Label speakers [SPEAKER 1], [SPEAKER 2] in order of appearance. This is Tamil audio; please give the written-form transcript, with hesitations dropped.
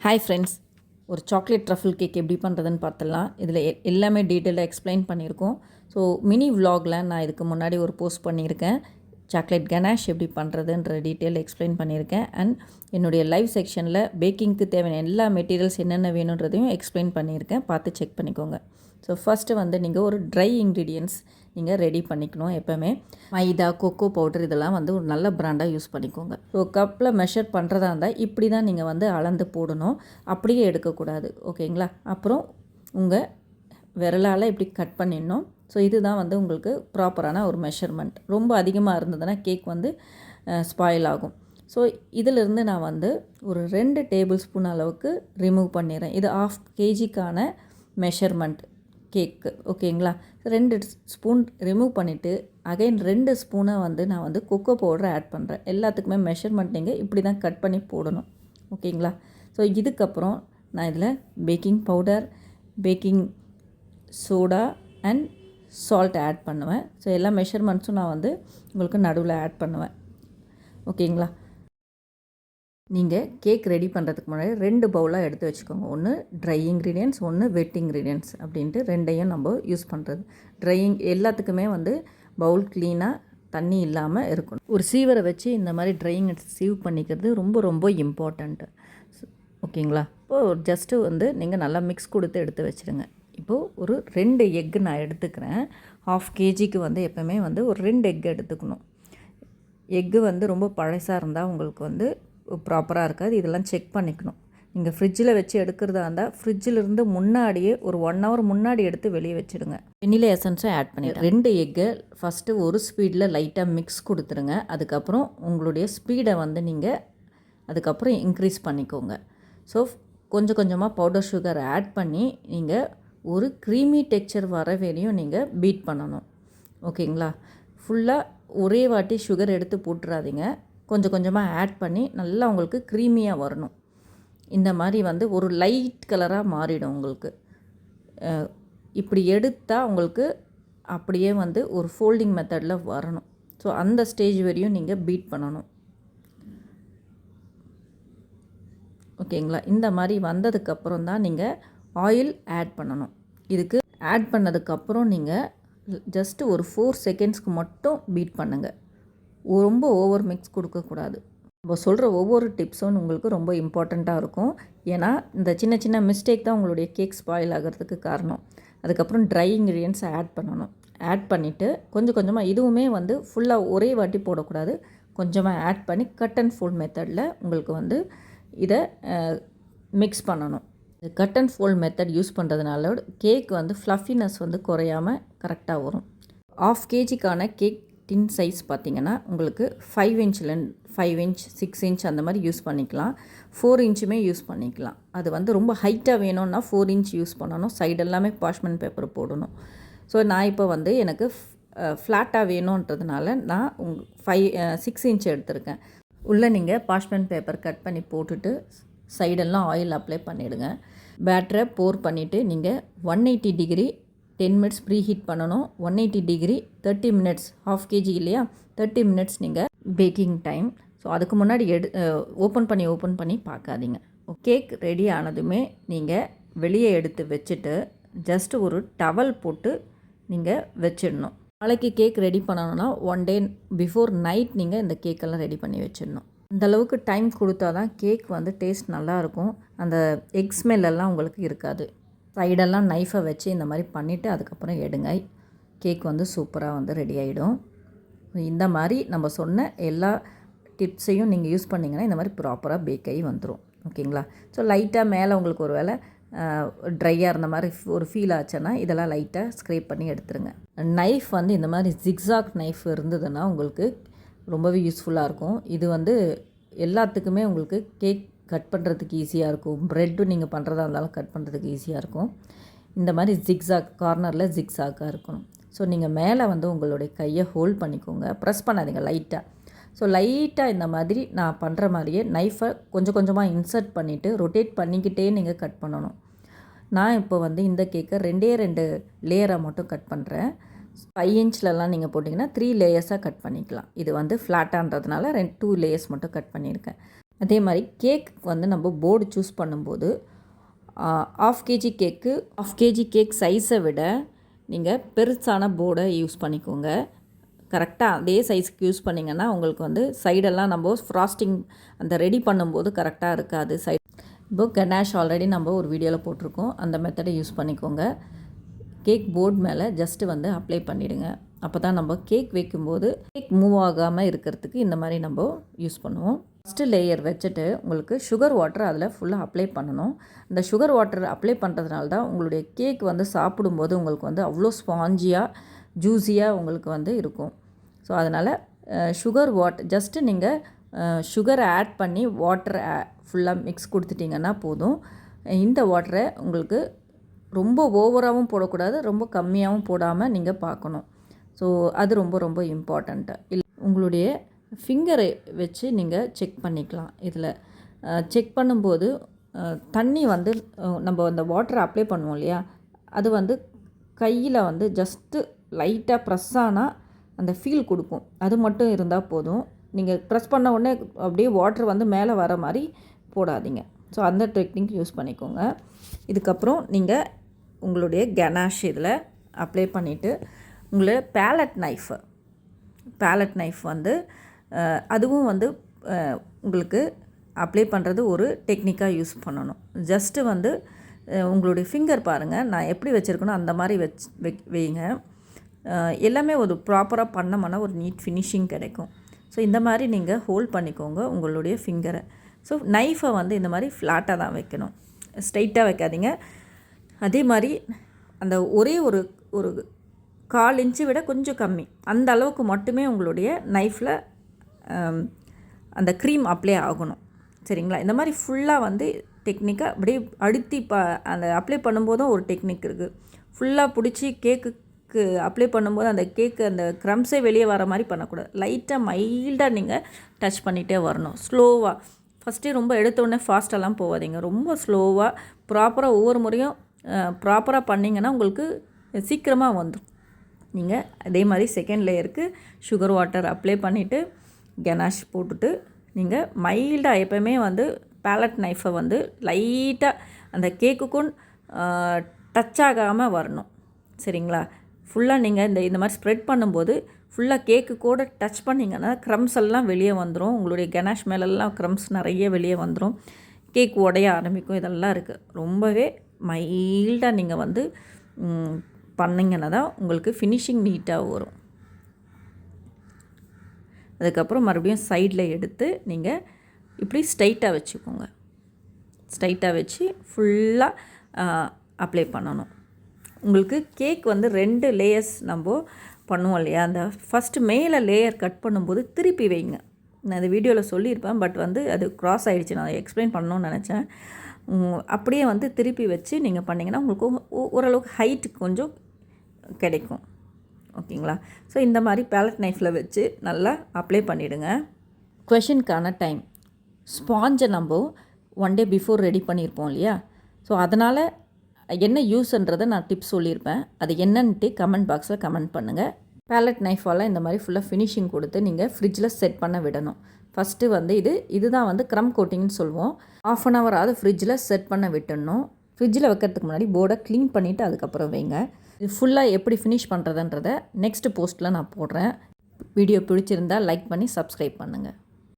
[SPEAKER 1] ஹாய் ஃப்ரெண்ட்ஸ், ஒரு சாக்லேட் ட்ரஃபிள் கேக் எப்படி பண்ணுறதுன்னு பார்த்துடலாம். இதில் எல்லாமே டீட்டெயிலாக எக்ஸ்பிளைன் பண்ணியிருக்கோம். ஸோ மினி விலாகில் நான் இதுக்கு முன்னாடி ஒரு போஸ்ட் பண்ணியிருக்கேன். சாக்லேட் கனாஷ் எப்படி பண்ணுறதுன்ற டீட்டெயில் எக்ஸ்பிளைன் பண்ணியிருக்கேன். அண்ட் என்னுடைய லைவ் செக்ஷனில் பேக்கிங்க்கு தேவையான எல்லா மெட்டீரியல்ஸ் என்னென்ன வேணுன்றதையும் எக்ஸ்பிளைன் பண்ணியிருக்கேன். பார்த்து செக் பண்ணிக்கோங்க. ஸோ ஃபஸ்ட்டு நீங்கள் ஒரு ட்ரை இன்க்ரீடியன்ட்ஸ் நீங்கள் ரெடி பண்ணிக்கணும். எப்போவுமே மைதா, கொக்கோ பவுடர் இதெல்லாம் ஒரு நல்ல பிராண்டாக யூஸ் பண்ணிக்கோங்க. ஸோ கப்பில் மெஷர் பண்ணுறதா இருந்தால் இப்படி தான் நீங்கள் அளந்து போடணும், அப்படியே எடுக்கக்கூடாது. ஓகேங்களா? அப்புறம் உங்கள் விரலால் இப்படி கட் பண்ணிடணும். ஸோ இதுதான் உங்களுக்கு ப்ராப்பரான ஒரு மெஷர்மெண்ட். ரொம்ப அதிகமாக இருந்ததுன்னா கேக் ஸ்பாயில் ஆகும். ஸோ இதிலிருந்து நான் ஒரு 2 டேபிள் ஸ்பூன் அளவுக்கு ரிமூவ் பண்ணிடுறேன். இது 1/2 kgக்கான மெஷர்மெண்ட் கேக்கு. ஓகேங்களா? 2 ஸ்பூன் ரிமூவ் பண்ணிவிட்டு அகைன் 2 ஸ்பூனை நான் கொக்கோ பவுடரை ஆட் பண்ணுறேன். எல்லாத்துக்குமே மெஷர்மெண்ட் நீங்கள் இப்படி தான் கட் பண்ணி போடணும். ஓகேங்களா? ஸோ இதுக்கப்புறம் நான் இதில் baking powder, baking soda and salt add பண்ணுவேன். ஸோ எல்லா மெஷர்மெண்ட்ஸும் நான் உங்களுக்கு நடுவில் ஆட் பண்ணுவேன். ஓகேங்களா? நீங்கள் கேக் ரெடி பண்ணுறதுக்கு முன்னாடி 2 பவுலாக எடுத்து வச்சுக்கோங்க. ஒன்று ட்ரை இன்க்ரீடியன்ட்ஸ், ஒன்று வெட் இன்க்ரீடியன்ட்ஸ் அப்படின்ட்டு 2ஐயும் நம்ம யூஸ் பண்ணுறது. ட்ரையிங் எல்லாத்துக்குமே பவுல் க்ளீனாக தண்ணி இல்லாமல் இருக்கணும். ஒரு சீவரை வச்சு இந்த மாதிரி ட்ரையிங் சீவ் பண்ணிக்கிறது ரொம்ப ரொம்ப இம்பார்ட்டண்ட்டு. ஓகேங்களா? இப்போது ஜஸ்ட்டு நீங்கள் நல்லா மிக்ஸ் கொடுத்து எடுத்து வச்சுருங்க. இப்போது ஒரு 2 எக்கு நான் எடுத்துக்கிறேன். 1/2 kgக்கு எப்போவுமே ஒரு 2 எக் எடுத்துக்கணும். எக்கு ரொம்ப பழசாக இருந்தால் உங்களுக்கு ப்ராப்பராக இருக்காது. இதெல்லாம் செக் பண்ணிக்கணும். நீங்கள் ஃப்ரிட்ஜில் வச்சு எடுக்கிறதா இருந்தால் ஃப்ரிட்ஜிலிருந்து முன்னாடியே ஒரு 1 hour முன்னாடி எடுத்து வெளியே வச்சுடுங்க. வெண்ணிலா எசன்ஸும் ஆட் பண்ணிடுறேன். 2 எக்கை ஃபஸ்ட்டு ஒரு ஸ்பீடில் லைட்டாக மிக்ஸ் கொடுத்துருங்க. அதுக்கப்புறம் உங்களுடைய ஸ்பீடை நீங்கள் அதுக்கப்புறம் இன்க்ரீஸ் பண்ணிக்கோங்க. ஸோ கொஞ்சம் கொஞ்சமாக பவுடர் சுகர் ஆட் பண்ணி நீங்கள் ஒரு க்ரீமி டெக்ஸ்சர் வர வரையும் நீங்கள் பீட் பண்ணணும். ஓகேங்களா? ஃபுல்லாக ஒரே வாட்டி சுகர் எடுத்து போட்டுறாதீங்க. கொஞ்சம் கொஞ்சமாக ஆட் பண்ணி நல்லா உங்களுக்கு க்ரீமியாக வரணும். இந்த மாதிரி ஒரு லைட் கலராக மாறிடும் உங்களுக்கு. இப்படி எடுத்தால் உங்களுக்கு அப்படியே ஒரு ஃபோல்டிங் மெத்தடில் வரணும். ஸோ அந்த ஸ்டேஜ் வரையும் நீங்கள் பீட் பண்ணணும். ஓகேங்களா? இந்த மாதிரி வந்ததுக்கப்புறம் தான் நீங்கள் ஆயில் ஆட் பண்ணணும். இதுக்கு ஆட் பண்ணதுக்கப்புறம் நீங்கள் ஜஸ்ட்டு ஒரு 4 செகண்ட்ஸ்க்கு மட்டும் பீட் பண்ணுங்கள். ரொம்ப ஓவர் மிக்ஸ் கொடுக்கக்கூடாது. நம்ம சொல்கிற ஒவ்வொரு டிப்ஸும் உங்களுக்கு ரொம்ப இம்பார்ட்டண்ட்டாக இருக்கும். ஏன்னா இந்த சின்ன சின்ன மிஸ்டேக் தான் உங்களுடைய கேக் ஸ்பாயில் ஆகிறதுக்கு காரணம். அதுக்கப்புறம் ட்ரை இன்க்ரீடியன்ட்ஸ் ஆட் பண்ணணும். ஆட் பண்ணிவிட்டு கொஞ்சம் கொஞ்சமாக இதுவுமே ஃபுல்லாக ஒரே வாட்டி போடக்கூடாது. கொஞ்சமாக ஆட் பண்ணி கட் அண்ட் ஃபோல்ட் மெத்தடில் உங்களுக்கு இதை மிக்ஸ் பண்ணணும். Cut and fold method use பண்ணுறதுனால கேக் ஃப்ளஃபினஸ் குறையாமல் கரெக்டாக வரும். 1/2 kgக்கான கேக் டின் சைஸ் பார்த்திங்கன்னா உங்களுக்கு 5 inch 6 inch அந்த மாதிரி யூஸ் பண்ணிக்கலாம். 4 inchமே யூஸ் பண்ணிக்கலாம். அது ரொம்ப ஹைட்டாக வேணும்னா 4 inch யூஸ் பண்ணணும். சைடு எல்லாமே பார்ச்மெண்ட் பேப்பர் போடணும். ஸோ நான் இப்போ எனக்கு ஃப்ளாட்டாக வேணுன்றதுனால நான் 6 inch எடுத்திருக்கேன். உள்ளே நீங்கள் பார்ச்மெண்ட் பேப்பர் கட் பண்ணி போட்டுட்டு சைடெல்லாம் ஆயில் அப்ளை பண்ணிவிடுங்க. பேட்டரை போர் பண்ணிவிட்டு நீங்கள் 180 டிகிரி 10 minutes ப்ரீ ஹீட் பண்ணணும். 180 டிகிரி 30 minutes 1/2 kg இல்லையா, 30 minutes நீங்கள் பேக்கிங் டைம். ஸோ அதுக்கு முன்னாடி ஓப்பன் பண்ணி பார்க்காதீங்க. கேக் ரெடி ஆனதுமே நீங்கள் வெளியே எடுத்து வச்சுட்டு ஜஸ்ட்டு ஒரு டவல் போட்டு நீங்கள் வச்சிடணும். நாளைக்கு கேக் ரெடி பண்ணணும்னா 1 day பிஃபோர் நைட் நீங்கள் இந்த கேக்கெல்லாம் ரெடி பண்ணி வச்சிடணும். அந்தளவுக்கு டைம் கொடுத்தா தான் கேக் டேஸ்ட் நல்லாயிருக்கும். அந்த எக் ஸ்மெல்லாம் உங்களுக்கு இருக்காது. சைடெல்லாம் நைஃபை வச்சு இந்த மாதிரி பண்ணிவிட்டு அதுக்கப்புறம் எடுங்க. கேக் சூப்பராக ரெடி ஆகிடும். இந்த மாதிரி நம்ம சொன்ன எல்லா டிப்ஸையும் நீங்கள் யூஸ் பண்ணிங்கன்னா இந்த மாதிரி ப்ராப்பராக பேக் ஆகி வந்துடும். ஓகேங்களா? ஸோ லைட்டாக மேலே உங்களுக்கு ஒரு வேளை ட்ரையாக இருந்த மாதிரி ஒரு ஃபீல் ஆச்சுன்னா இதெல்லாம் லைட்டாக ஸ்க்ரேப் பண்ணி எடுத்துருங்க. நைஃப் இந்த மாதிரி ஜிக்ஸாக் நைஃப் இருந்ததுன்னா உங்களுக்கு ரொம்பவே யூஸ்ஃபுல்லாக இருக்கும். இது எல்லாத்துக்குமே உங்களுக்கு கேக் கட் பண்ணுறதுக்கு ஈஸியாக இருக்கும். ப்ரெட்டும் நீங்கள் பண்ணுறதா இருந்தாலும் கட் பண்ணுறதுக்கு ஈஸியாக இருக்கும். இந்த மாதிரி ஜிக்ஸாக் கார்னரில் ஜிக்ஸாக்காக இருக்கணும். ஸோ நீங்கள் மேலே உங்களுடைய கையை ஹோல்ட் பண்ணிக்கோங்க. ப்ரெஸ் பண்ணாதீங்க, லைட்டாக. ஸோ லைட்டாக இந்த மாதிரி நான் பண்ணுற மாதிரியே நைஃபை கொஞ்சம் கொஞ்சமாக இன்சர்ட் பண்ணிவிட்டு ரொட்டேட் பண்ணிக்கிட்டே நீங்கள் கட் பண்ணணும். நான் இப்போ இந்த கேக்கை 2 லேயராக மட்டும் கட் பண்ணுறேன். 5 inchலலாம் நீங்கள் போட்டிங்கன்னா 3 லேயர்ஸாக கட் பண்ணிக்கலாம். இது ஃப்ளாட்டான்றதுனால 2 லேயர்ஸ் மட்டும் கட் பண்ணியிருக்கேன். அதே மாதிரி கேக்கு வந்து நம்ம போர்டு சூஸ் பண்ணும்போது 1/2 kg கேக்கு 1/2 kg கேக் சைஸை விட நீங்கள் பெருசான போர்டை யூஸ் பண்ணிக்கோங்க. கரெக்டாக அதே சைஸுக்கு யூஸ் பண்ணிங்கன்னா உங்களுக்கு வந்து சைடெல்லாம் நம்ம ஃப்ராஸ்டிங் அந்த ரெடி பண்ணும்போது கரெக்டாக இருக்காது. இப்போ கனாஷ் ஆல்ரெடி நம்ம ஒரு வீடியோவில் போட்டிருக்கோம். அந்த மெத்தடை யூஸ் பண்ணிக்கோங்க. கேக் போர்டு மேலே ஜஸ்ட்டு வந்து அப்ளை பண்ணிவிடுங்க. அப்போ தான் நம்ம கேக் வைக்கும்போது கேக் மூவ் ஆகாமல் இருக்கிறதுக்கு இந்த மாதிரி நம்ம யூஸ் பண்ணுவோம். ஃபஸ்ட்டு லேயர் வச்சுட்டு உங்களுக்கு சுகர் வாட்டர் அதில் ஃபுல்லாக அப்ளை பண்ணணும். இந்த சுகர் வாட்டர் அப்ளை பண்ணுறதுனால தான் உங்களுடைய கேக் வந்து சாப்பிடும்போது உங்களுக்கு வந்து அவ்வளோ ஸ்பாஞ்சியாக ஜூஸியாக உங்களுக்கு வந்து இருக்கும். ஸோ அதனால் சுகர் ஜஸ்ட்டு நீங்கள் சுகரை ஆட் பண்ணி வாட்டரை ஃபுல்லாக மிக்ஸ் கொடுத்துட்டிங்கன்னா போதும். இந்த வாட்டரை உங்களுக்கு ரொம்ப ஓவராகவும் போடக்கூடாது, ரொம்ப கம்மியாகவும் போடாமல் நீங்கள் பார்க்கணும். ஸோ அது ரொம்ப ரொம்ப இம்பார்ட்டண்ட்டு. உங்களுடைய ஃபிங்கரை வச்சு நீங்கள் செக் பண்ணிக்கலாம். இதில் செக் பண்ணும்போது தண்ணி வந்து நம்ம அந்த வாட்டரை அப்ளை பண்ணுவோம் இல்லையா, அது வந்து கையில் வந்து ஜஸ்ட்டு லைட்டாக ப்ரெஸ் ஆனால் அந்த ஃபீல் கொடுக்கும். அது மட்டும் இருந்தால் போதும். நீங்கள் ப்ரெஸ் பண்ண உடனே அப்படியே வாட்டர் வந்து மேலே வர மாதிரி போடாதீங்க. ஸோ அந்த டெக்னிக் யூஸ் பண்ணிக்கோங்க. இதுக்கப்புறம் நீங்கள் உங்களுடைய கனாஷ் இதில் அப்ளை பண்ணிவிட்டு உங்களுடைய பேலட் நைஃப் வந்து அதுவும் வந்து உங்களுக்கு அப்ளை பண்ணுறது ஒரு டெக்னிக்காக யூஸ் பண்ணணும். ஜஸ்ட்டு வந்து உங்களுடைய ஃபிங்கர் பாருங்கள், நான் எப்படி வச்சுருக்கணும் அந்த மாதிரி வைங்க. எல்லாமே ஒரு ப்ராப்பராக பண்ணோம்னா ஒரு நீட் ஃபினிஷிங் கிடைக்கும். ஸோ இந்த மாதிரி நீங்கள் ஹோல்ட் பண்ணிக்கோங்க உங்களுடைய ஃபிங்கரை. ஸோ நைஃபை வந்து இந்த மாதிரி ஃப்ளாட்டாக தான் வைக்கணும், ஸ்ட்ரைட்டாக வைக்காதீங்க. அதே மாதிரி அந்த ஒரே ஒரு 1/4 இன்ச்சு விட கொஞ்சம் கம்மி அந்த அளவுக்கு மட்டுமே உங்களுடைய நைஃப்பில் அந்த க்ரீம் அப்ளை ஆகணும். சரிங்களா? இந்த மாதிரி ஃபுல்லாக வந்து டெக்னிக்காக அப்படியே அழுத்தி அந்த அப்ளை பண்ணும்போதும் ஒரு டெக்னிக் இருக்குது. ஃபுல்லாக பிடிச்சி கேக்குக்கு அப்ளை பண்ணும்போது அந்த கேக்கு அந்த க்ரம்ஸே வெளியே வர மாதிரி பண்ணக்கூடாது. லைட்டாக மைல்டாக நீங்கள் டச் பண்ணிகிட்டே வரணும். ஸ்லோவாக ஃபஸ்ட்டே ரொம்ப எடுத்தோடனே ஃபாஸ்ட்டெல்லாம் போகாதீங்க. ரொம்ப ஸ்லோவாக ப்ராப்பராக ஒவ்வொரு முறையும் ப்ராப்பராக பண்ணிங்கன்னா உங்களுக்கு சீக்கிரமாக வந்துடும். நீங்கள் அதே மாதிரி செகண்ட் லேயருக்கு சுகர் வாட்டர் அப்ளை பண்ணிவிட்டு கனாஷ் போட்டுட்டு நீங்கள் மைல்டாக எப்போயுமே வந்து பேலட் நைஃபை வந்து லைட்டாக அந்த கேக்குக்கும் டச் ஆகாமல் வரணும். சரிங்களா? ஃபுல்லாக நீங்கள் இந்த மாதிரி ஸ்ப்ரெட் பண்ணும்போது ஃபுல்லாக கேக்கு கூட டச் பண்ணிங்கன்னா க்ரம்ஸ் எல்லாம் வெளியே வந்துடும். உங்களுடைய கனாஷ் மேலெல்லாம் க்ரம்ஸ் நிறைய வெளியே வந்துடும். கேக் உடைய ஆரம்பிக்கும். இதெல்லாம் இருக்குது. ரொம்பவே மைல்டாக நீங்கள் வந்து பண்ணிங்கன்னா தான் உங்களுக்கு ஃபினிஷிங் நீட்டாக வரும். அதுக்கப்புறம் மறுபடியும் சைடில் எடுத்து நீங்கள் இப்படி ஸ்ட்ரைட்டாக வச்சுக்கோங்க. ஸ்ட்ரைட்டாக வச்சு ஃபுல்லாக அப்ளை பண்ணணும். உங்களுக்கு கேக் வந்து 2 லேயர்ஸ் நம்ம பண்ணுவோம் இல்லையா, அந்த ஃபஸ்ட்டு மேலே லேயர் கட் பண்ணும்போது திருப்பி வைங்க. நான் இந்த வீடியோவில் சொல்லியிருப்பேன், பட் வந்து அது க்ராஸ் ஆகிடுச்சு. நான் எக்ஸ்பிளைன் பண்ணணும்னு நினச்சேன். அப்படியே வந்து திருப்பி வச்சு நீங்கள் பண்ணிங்கன்னா உங்களுக்கு ஓரளவுக்கு ஹைட் கொஞ்சம் கிடைக்கும். ஓகேங்களா? ஸோ இந்த மாதிரி பேலட் நைஃப்பில் வச்சு நல்லா அப்ளை பண்ணிவிடுங்க. குவெஷனுக்கான டைம் ஸ்பாஞ்சை நம்ம 1 day பிஃபோர் ரெடி பண்ணியிருப்போம் இல்லையா, ஸோ அதனால் என்ன யூஸ்ன்றதை நான் டிப்ஸ் சொல்லியிருப்பேன். அது என்னன்ட்டு கமெண்ட் பாக்ஸில் கமெண்ட் பண்ணுங்கள். பேலட் நைஃபால் இந்த மாதிரி ஃபுல்லாக ஃபினிஷிங் கொடுத்து நீங்கள் ஃப்ரிட்ஜில் செட் பண்ண விடணும். ஃபஸ்ட்டு வந்து இதுதான் வந்து க்ரம் கோட்டிங்னு சொல்லுவோம். 1/2 an hour ஃப்ரிட்ஜில் செட் பண்ண விட்டுடணும். ஃப்ரிட்ஜில் வைக்கிறதுக்கு முன்னாடி போர்டை க்ளீன் பண்ணிவிட்டு அதுக்கப்புறம் வைங்க. இது ஃபுல்லாக எப்படி ஃபினிஷ் பண்ணுறதுன்றதை நெக்ஸ்ட் போஸ்ட்டில் நான் போடுறேன். வீடியோ பிடிச்சிருந்தால் லைக் பண்ணி சப்ஸ்கிரைப் பண்ணுங்கள்.